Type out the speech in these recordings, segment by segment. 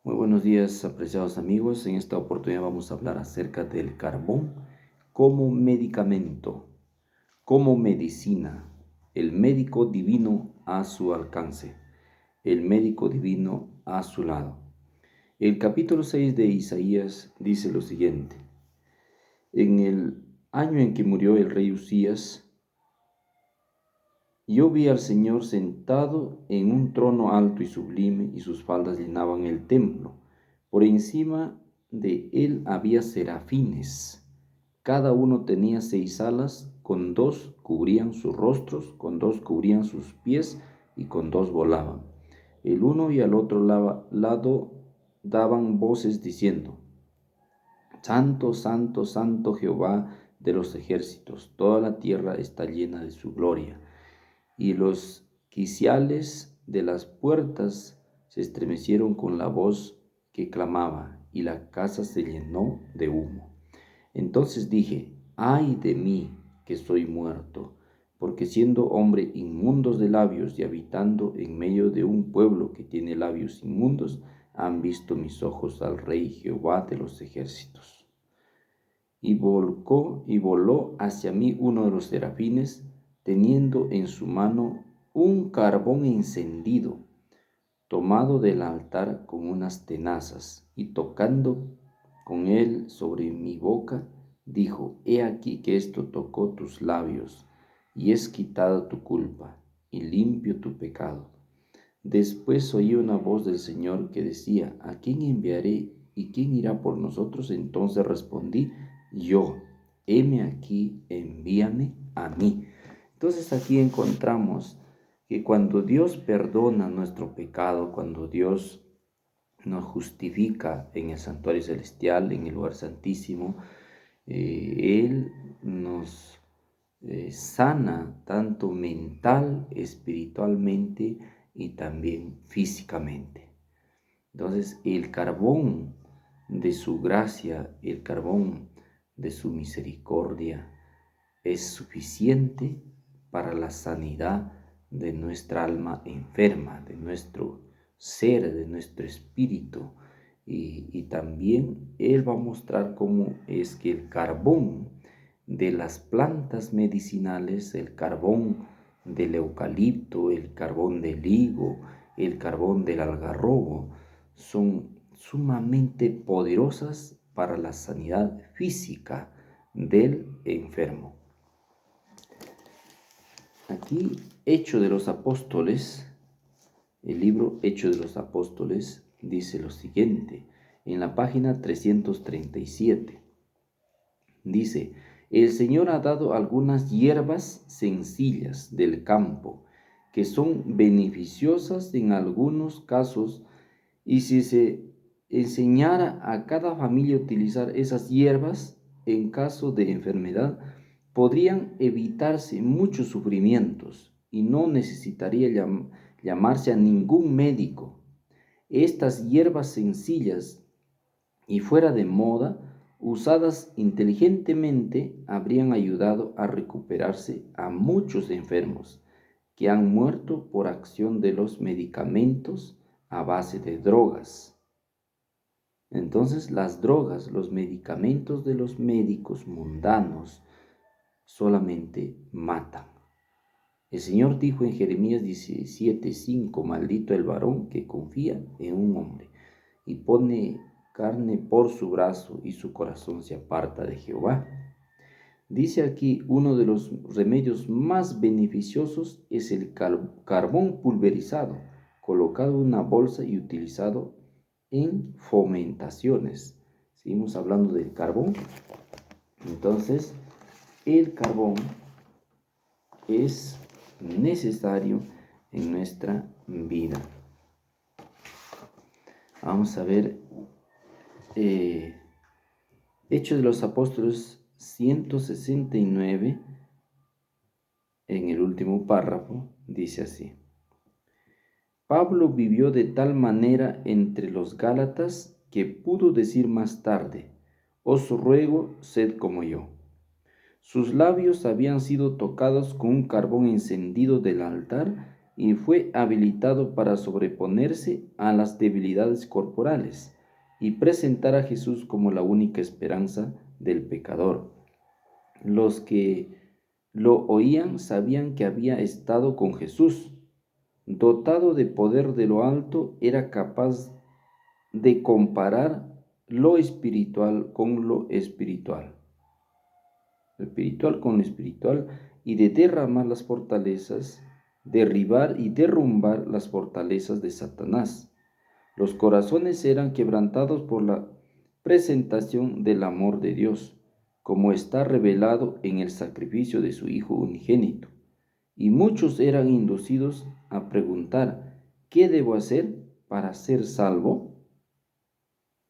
Muy buenos días, apreciados amigos. En esta oportunidad vamos a hablar acerca del carbón como medicamento, como medicina, el médico divino a su alcance, el médico divino a su lado. El capítulo 6 de Isaías dice lo siguiente: en el año en que murió el rey Usías, yo vi al Señor sentado en un trono alto y sublime, y sus faldas llenaban el templo. Por encima de él había serafines. Cada uno tenía 6 alas, con 2 cubrían sus rostros, con 2 cubrían sus pies, y con 2 volaban. El uno y al otro lado daban voces diciendo: Santo, santo, santo Jehová de los ejércitos, toda la tierra está llena de su gloria. Y los quiciales de las puertas se estremecieron con la voz que clamaba, y la casa se llenó de humo. Entonces dije: ay de mí, que soy muerto, porque siendo hombre inmundos de labios y habitando en medio de un pueblo que tiene labios inmundos, han visto mis ojos al Rey Jehová de los ejércitos. Y voló hacia mí uno de los serafines, teniendo en su mano un carbón encendido, tomado del altar con unas tenazas, y tocando con él sobre mi boca, dijo: he aquí que esto tocó tus labios, y es quitada tu culpa, y limpio tu pecado. Después oí una voz del Señor que decía: ¿a quién enviaré y quién irá por nosotros? Entonces respondí yo: heme aquí, envíame a mí. Entonces aquí encontramos que cuando Dios perdona nuestro pecado, cuando Dios nos justifica en el santuario celestial, en el lugar santísimo, Él nos sana tanto mental, espiritualmente y también físicamente. Entonces el carbón de su gracia, el carbón de su misericordia es suficiente para la sanidad de nuestra alma enferma, de nuestro ser, de nuestro espíritu. Y también Él va a mostrar cómo es que el carbón de las plantas medicinales, el carbón del eucalipto, el carbón del higo, el carbón del algarrobo, son sumamente poderosas para la sanidad física del enfermo. Aquí, Hechos de los Apóstoles, el libro Hechos de los Apóstoles dice lo siguiente, en la página 337. Dice: el Señor ha dado algunas hierbas sencillas del campo, que son beneficiosas en algunos casos, y si se enseñara a cada familia a utilizar esas hierbas en caso de enfermedad, podrían evitarse muchos sufrimientos y no necesitaría llamarse a ningún médico. Estas hierbas sencillas y fuera de moda, usadas inteligentemente, habrían ayudado a recuperarse a muchos enfermos que han muerto por acción de los medicamentos a base de drogas. Entonces, las drogas, los medicamentos de los médicos mundanos solamente matan. El Señor dijo en Jeremías 17:5: maldito el varón que confía en un hombre y pone carne por su brazo, y su corazón se aparta de Jehová. Dice aquí: uno de los remedios más beneficiosos es el carbón pulverizado, colocado en una bolsa y utilizado en fomentaciones. Seguimos hablando del carbón. Entonces, el carbón es necesario en nuestra vida. Vamos a ver Hechos de los Apóstoles 169, en el último párrafo, dice así: Pablo vivió de tal manera entre los Gálatas que pudo decir más tarde: os ruego, sed como yo. Sus labios habían sido tocados con un carbón encendido del altar, y fue habilitado para sobreponerse a las debilidades corporales y presentar a Jesús como la única esperanza del pecador. Los que lo oían sabían que había estado con Jesús. Dotado de poder de lo alto, era capaz de comparar lo espiritual con lo espiritual, y de derramar las fortalezas, derribar y derrumbar las fortalezas de Satanás. Los corazones eran quebrantados por la presentación del amor de Dios, como está revelado en el sacrificio de su Hijo unigénito. Y muchos eran inducidos a preguntar: ¿qué debo hacer para ser salvo?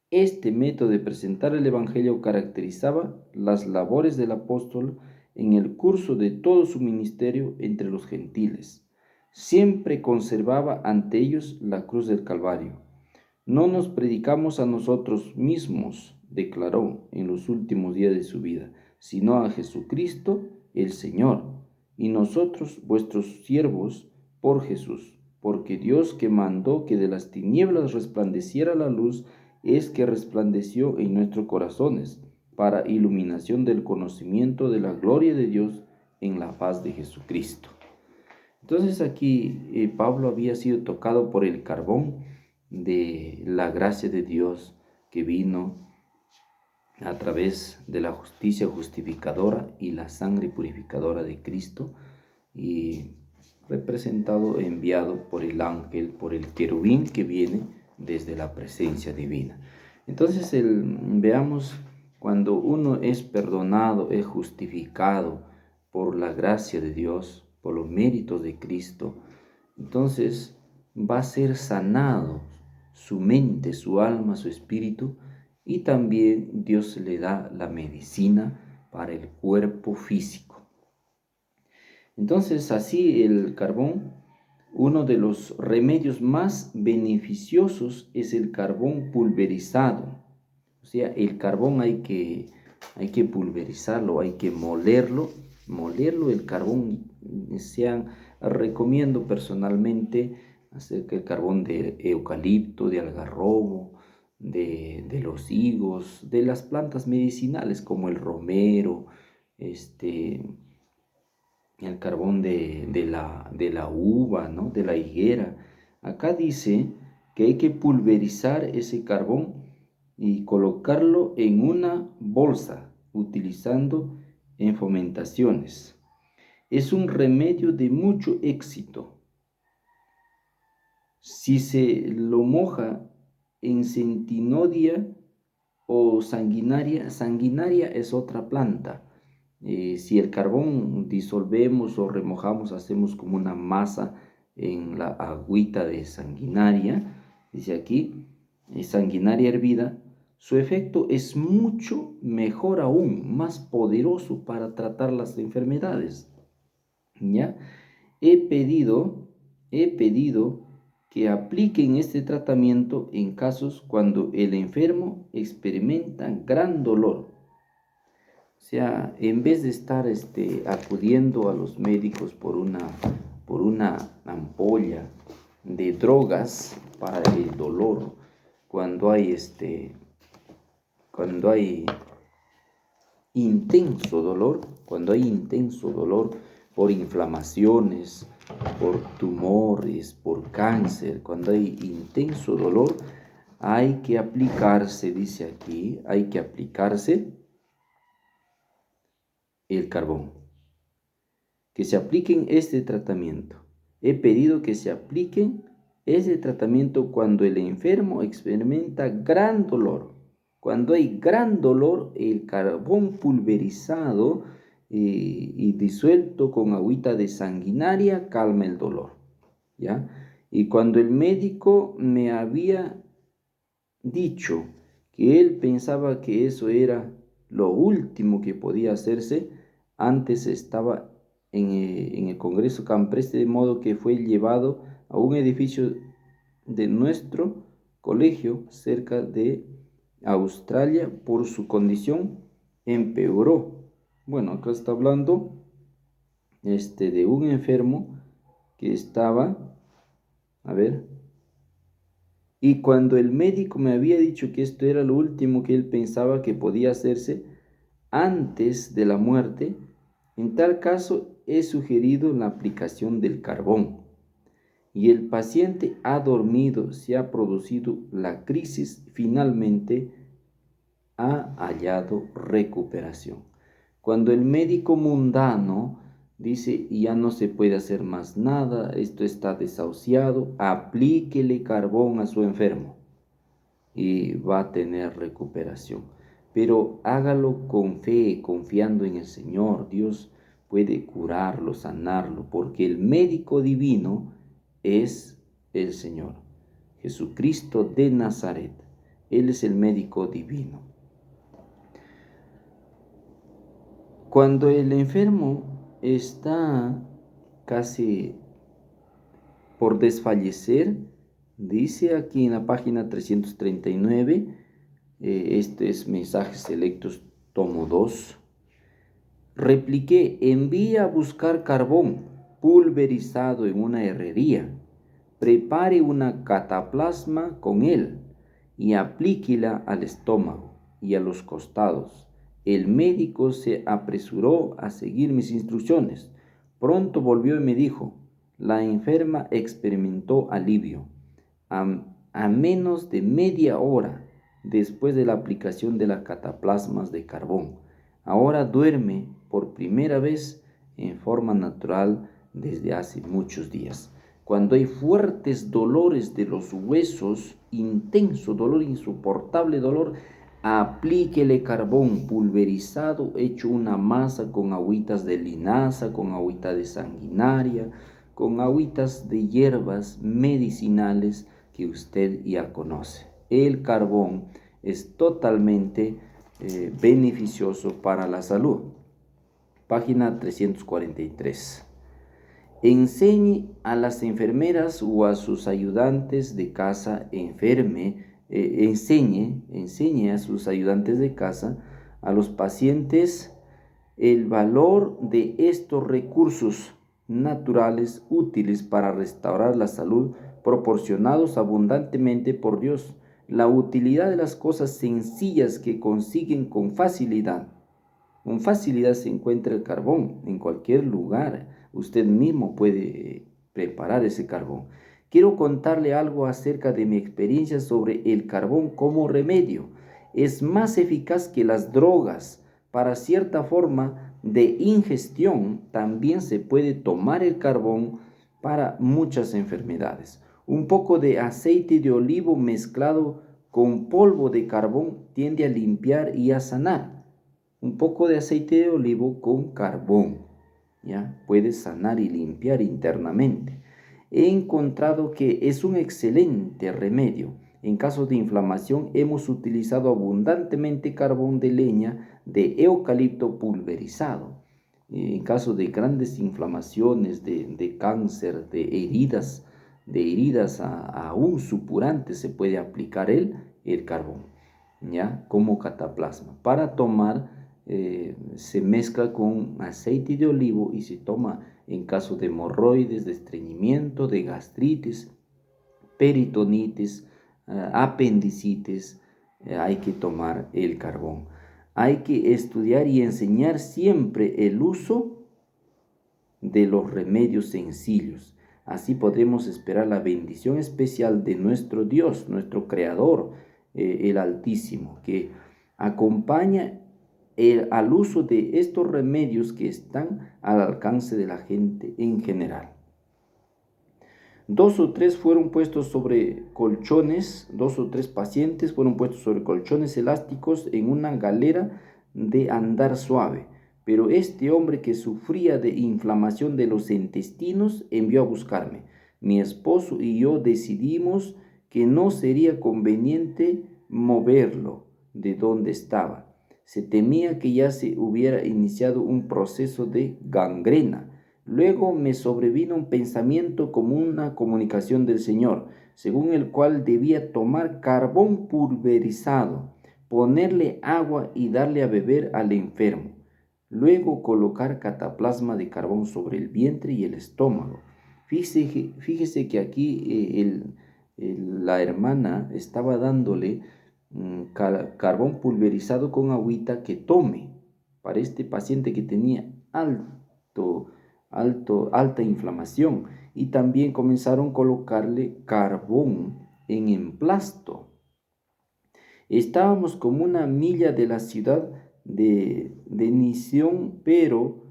Este método de presentar el Evangelio caracterizaba las labores del apóstol en el curso de todo su ministerio entre los gentiles. Siempre conservaba ante ellos la cruz del Calvario. No nos predicamos a nosotros mismos, declaró en los últimos días de su vida, sino a Jesucristo el Señor, y nosotros vuestros siervos por Jesús, porque Dios, que mandó que de las tinieblas resplandeciera la luz, es que resplandeció en nuestros corazones, para iluminación del conocimiento de la gloria de Dios en la faz de Jesucristo. Entonces aquí Pablo había sido tocado por el carbón de la gracia de Dios que vino a través de la justicia justificadora y la sangre purificadora de Cristo, y representado, enviado por el ángel, por el querubín que viene desde la presencia divina. Entonces veamos, cuando uno es perdonado, es justificado por la gracia de Dios, por los méritos de Cristo, entonces va a ser sanado su mente, su alma, su espíritu, y también Dios le da la medicina para el cuerpo físico. Entonces, así el carbón, uno de los remedios más beneficiosos es el carbón pulverizado. O sea, el carbón hay que pulverizarlo, hay que molerlo, el carbón. Recomiendo personalmente acerca del carbón de eucalipto, de algarrobo, de los higos, de las plantas medicinales como el romero, el carbón de la uva, ¿no? De la higuera. Acá dice que hay que pulverizar ese carbón y colocarlo en una bolsa, utilizando en fomentaciones. Es un remedio de mucho éxito. Si se lo moja en centinodia o sanguinaria es otra planta. Si el carbón disolvemos o remojamos, hacemos como una masa en la agüita de sanguinaria, dice aquí, sanguinaria hervida, su efecto es mucho mejor aún, más poderoso para tratar las enfermedades. ¿Ya? He pedido que apliquen este tratamiento en casos cuando el enfermo experimenta gran dolor. O sea, en vez de estar acudiendo a los médicos por una ampolla de drogas para el dolor, cuando hay intenso dolor, por inflamaciones, por tumores, por cáncer, cuando hay intenso dolor, hay que aplicarse, dice aquí, hay que aplicarse el carbón. Que se apliquen este tratamiento. He pedido que se apliquen ese tratamiento cuando el enfermo experimenta gran dolor. Cuando hay gran dolor, el carbón pulverizado y disuelto con agüita de sanguinaria calma el dolor, ¿ya? Y cuando el médico me había dicho que él pensaba que eso era lo último que podía hacerse, antes estaba en el Congreso Campreste, de modo que fue llevado a un edificio de nuestro colegio cerca de Australia. Por su condición empeoró. Bueno, acá está hablando de un enfermo que estaba, y cuando el médico me había dicho que esto era lo último que él pensaba que podía hacerse antes de la muerte, en tal caso he sugerido la aplicación del carbón. Y el paciente ha dormido, se ha producido la crisis, finalmente ha hallado recuperación. Cuando el médico mundano dice ya no se puede hacer más nada, esto está desahuciado, aplíquele carbón a su enfermo y va a tener recuperación. Pero hágalo con fe, confiando en el Señor. Dios puede curarlo, sanarlo, porque el médico divino es el Señor, Jesucristo de Nazaret. Él es el médico divino. Cuando el enfermo está casi por desfallecer, dice aquí en la página 339, este es Mensajes Selectos, tomo 2. Repliqué, envía a buscar carbón pulverizado en una herrería, prepare una cataplasma con él y aplíquela al estómago y a los costados. El médico se apresuró a seguir mis instrucciones. Pronto volvió y me dijo, la enferma experimentó alivio. A menos de media hora después de la aplicación de las cataplasmas de carbón. Ahora duerme por primera vez en forma natural desde hace muchos días. Cuando hay fuertes dolores de los huesos, intenso dolor, insoportable dolor, aplíquele carbón pulverizado, hecho una masa con agüitas de linaza, con agüita de sanguinaria, con agüitas de hierbas medicinales que usted ya conoce. El carbón es totalmente beneficioso para la salud. Página 343. Enseñe a las enfermeras o a sus ayudantes de casa enseñe a sus ayudantes de casa, a los pacientes, el valor de estos recursos naturales útiles para restaurar la salud, proporcionados abundantemente por Dios, la utilidad de las cosas sencillas que consiguen con facilidad. Con facilidad se encuentra el carbón en cualquier lugar. Usted mismo puede preparar ese carbón. Quiero contarle algo acerca de mi experiencia sobre el carbón como remedio. Es más eficaz que las drogas. Para cierta forma de ingestión, también se puede tomar el carbón para muchas enfermedades. Un poco de aceite de olivo mezclado con polvo de carbón tiende a limpiar y a sanar. Un poco de aceite de olivo con carbón, ¿ya? Puede sanar y limpiar internamente. He encontrado que es un excelente remedio. En caso de inflamación hemos utilizado abundantemente carbón de leña de eucalipto pulverizado. En caso de grandes inflamaciones, de cáncer, de heridas aún supurantes, se puede aplicar el carbón, ¿ya? Como cataplasma. Para tomar se mezcla con aceite de olivo y se toma en caso de hemorroides, de estreñimiento, de gastritis, peritonitis, apendicitis, hay que tomar el carbón. Hay que estudiar y enseñar siempre el uso de los remedios sencillos. Así podremos esperar la bendición especial de nuestro Dios, nuestro Creador, el Altísimo, que acompaña al uso de estos remedios que están al alcance de la gente en general. 2 o 3 fueron puestos sobre colchones, 2 o 3 pacientes fueron puestos sobre colchones elásticos en una galera de andar suave. Pero este hombre que sufría de inflamación de los intestinos envió a buscarme. Mi esposo y yo decidimos que no sería conveniente moverlo de donde estaba. Se temía que ya se hubiera iniciado un proceso de gangrena. Luego me sobrevino un pensamiento como una comunicación del Señor, según el cual debía tomar carbón pulverizado, ponerle agua y darle a beber al enfermo. Luego colocar cataplasma de carbón sobre el vientre y el estómago. Fíjese que aquí la hermana estaba dándole carbón pulverizado con agüita que tome para este paciente que tenía alta inflamación, y también comenzaron a colocarle carbón en emplasto. Estábamos como una milla de la ciudad de Nición, pero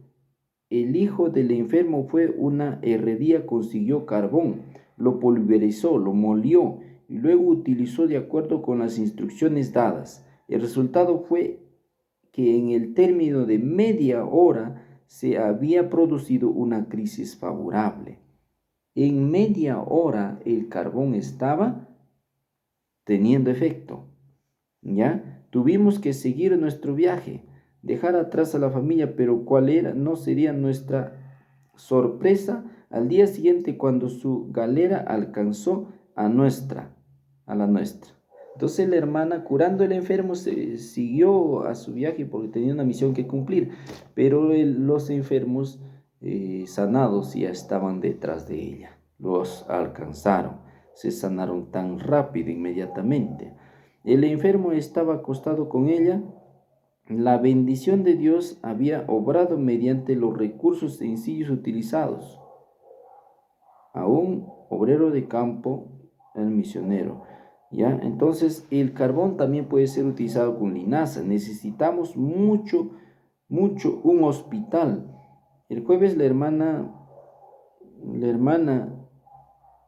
el hijo del enfermo fue una herrería, consiguió carbón, lo pulverizó, lo molió y luego utilizó de acuerdo con las instrucciones dadas. El resultado fue que en el término de media hora se había producido una crisis favorable. En media hora el carbón estaba teniendo efecto. ¿Ya? Tuvimos que seguir nuestro viaje, dejar atrás a la familia, pero no sería nuestra sorpresa al día siguiente cuando su galera alcanzó a la nuestra. Entonces la hermana, curando al enfermo, siguió a su viaje porque tenía una misión que cumplir, pero los enfermos sanados ya estaban detrás de ella, los alcanzaron, se sanaron tan rápido, inmediatamente. El enfermo estaba acostado con ella. La bendición de Dios había obrado mediante los recursos sencillos utilizados. A un obrero de campo, el misionero. ¿Ya? Entonces, el carbón también puede ser utilizado con linaza. Necesitamos mucho un hospital. El jueves la hermana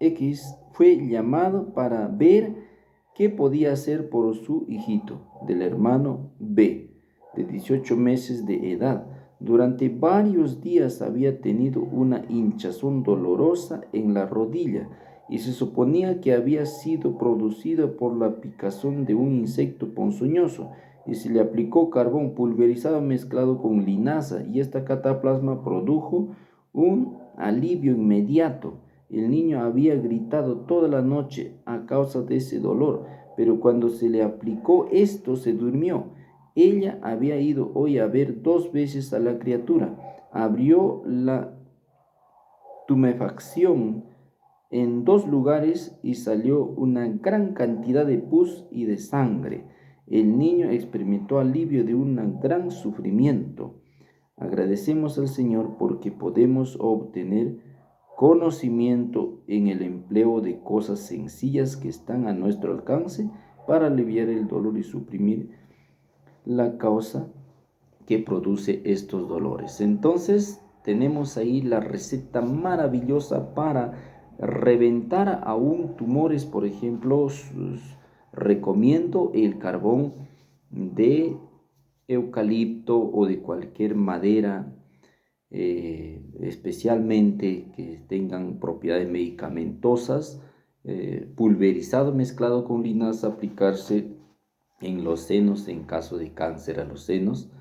X fue llamado para ver qué podía hacer por su hijito, del hermano B, de 18 meses de edad. Durante varios días había tenido una hinchazón dolorosa en la rodilla y se suponía que había sido producida por la picazón de un insecto ponzoñoso, y se le aplicó carbón pulverizado mezclado con linaza, y esta cataplasma produjo un alivio inmediato. El niño había gritado toda la noche a causa de ese dolor, pero cuando se le aplicó esto se durmió. Ella había ido hoy a ver 2 veces a la criatura. Abrió la tumefacción en 2 lugares y salió una gran cantidad de pus y de sangre. El niño experimentó alivio de un gran sufrimiento. Agradecemos al Señor porque podemos obtener conocimiento en el empleo de cosas sencillas que están a nuestro alcance para aliviar el dolor y suprimir la causa que produce estos dolores. Entonces tenemos ahí la receta maravillosa para reventar aún tumores. Por ejemplo, recomiendo el carbón de eucalipto o de cualquier madera, especialmente que tengan propiedades medicamentosas, pulverizado mezclado con linaza, aplicarse en los senos en caso de cáncer a los senos,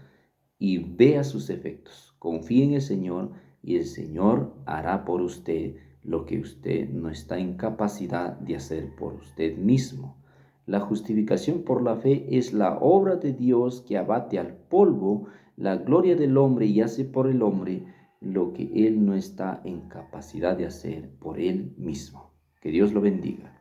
y vea sus efectos. Confíe en el Señor y el Señor hará por usted lo que usted no está en capacidad de hacer por usted mismo. La justificación por la fe es la obra de Dios que abate al polvo la gloria del hombre y hace por el hombre lo que él no está en capacidad de hacer por él mismo. Que Dios lo bendiga.